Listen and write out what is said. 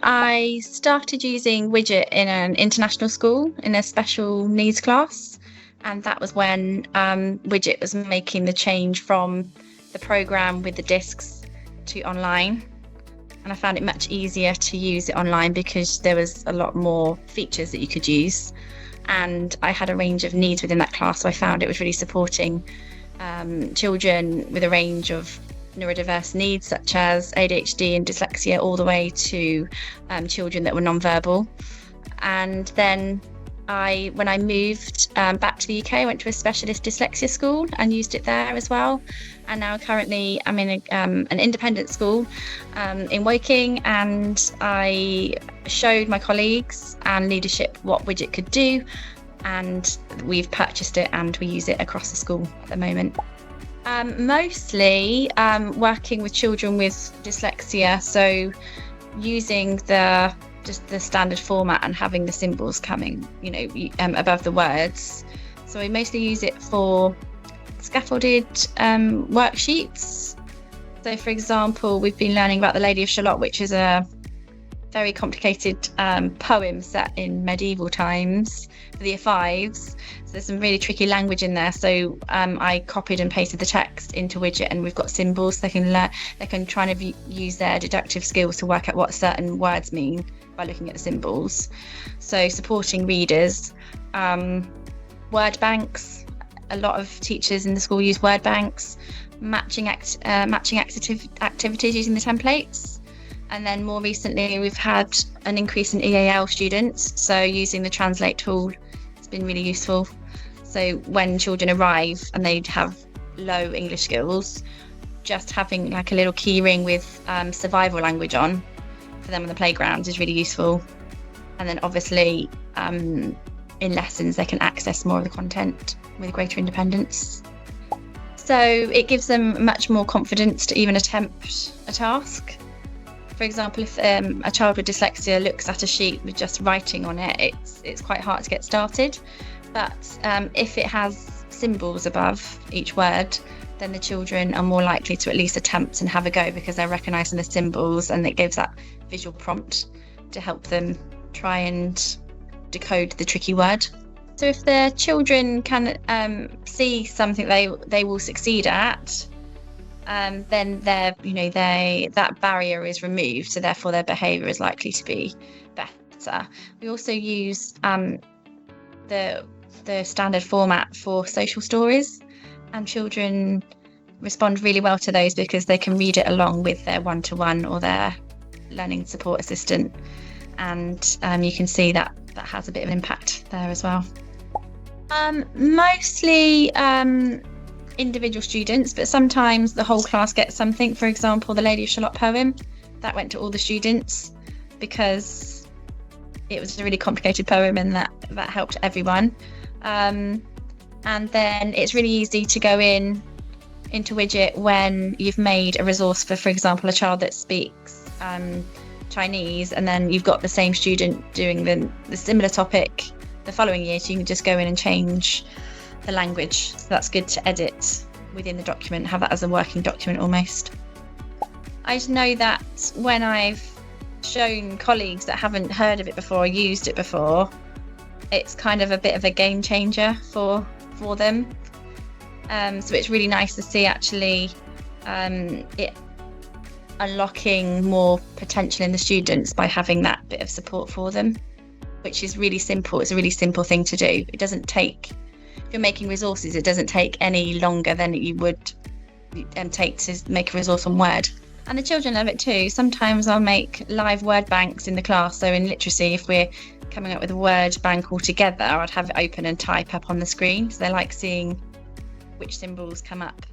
I started using Widgit in an international school in a special needs class. And that was when Widgit was making the change from the program with the discs to online. And I found it much easier to use it online because there was a lot more features that you could use. And I had a range of needs within that class, so I found it was really supporting children with a range of neurodiverse needs such as ADHD and dyslexia, all the way to children that were nonverbal. And then when I moved back to the UK, I went to a specialist dyslexia school and used it there as well. And now currently I'm in an independent school in Woking, and I showed my colleagues and leadership what Widgit could do, and we've purchased it and we use it across the school at the moment. Mostly working with children with dyslexia, so using just the standard format and having the symbols coming, above the words. So we mostly use it for scaffolded worksheets. So for example, we've been learning about the Lady of Shalott, which is a very complicated poem set in medieval times for the year fives. So there's some really tricky language in there. So I copied and pasted the text into Widgit, and we've got symbols. So they can try and use their deductive skills to work out what certain words mean by looking at the symbols. So supporting readers, word banks. A lot of teachers in the school use word banks, matching activities using the templates. And then more recently, we've had an increase in EAL students. So using the Translate tool has been really useful. So when children arrive and they have low English skills, just having like a little key ring with survival language on for them on the playground is really useful. And then obviously in lessons, they can access more of the content with greater independence. So it gives them much more confidence to even attempt a task. For example, if a child with dyslexia looks at a sheet with just writing on it, it's quite hard to get started. But if it has symbols above each word, then the children are more likely to at least attempt and have a go because they're recognising the symbols, and it gives that visual prompt to help them try and decode the tricky word. So if the children can see something they will succeed at, then that barrier is removed, so therefore their behaviour is likely to be better. We also use the standard format for social stories, and children respond really well to those because they can read it along with their one-to-one or their learning support assistant, and you can see that has a bit of an impact there as well. Mostly individual students, but sometimes the whole class gets something. For example, the Lady of Shalott poem, that went to all the students because it was a really complicated poem, and that helped everyone. And then it's really easy to go into Widgit when you've made a resource for example, a child that speaks Chinese, and then you've got the same student doing the similar topic the following year, so you can just go in and change the language. So that's good to edit within the document, have that as a working document almost. I know that when I've shown colleagues that haven't heard of it before or used it before, it's kind of a bit of a game changer for them. So it's really nice to see actually it unlocking more potential in the students by having that bit of support for them, which is really simple. It's a really simple thing to do. It doesn't take, if you're making resources, it doesn't take any longer than you would take to make a resource on Word. And the children love it too. Sometimes I'll make live word banks in the class. So in literacy, if we're coming up with a word bank all together, I'd have it open and type up on the screen. So they like seeing which symbols come up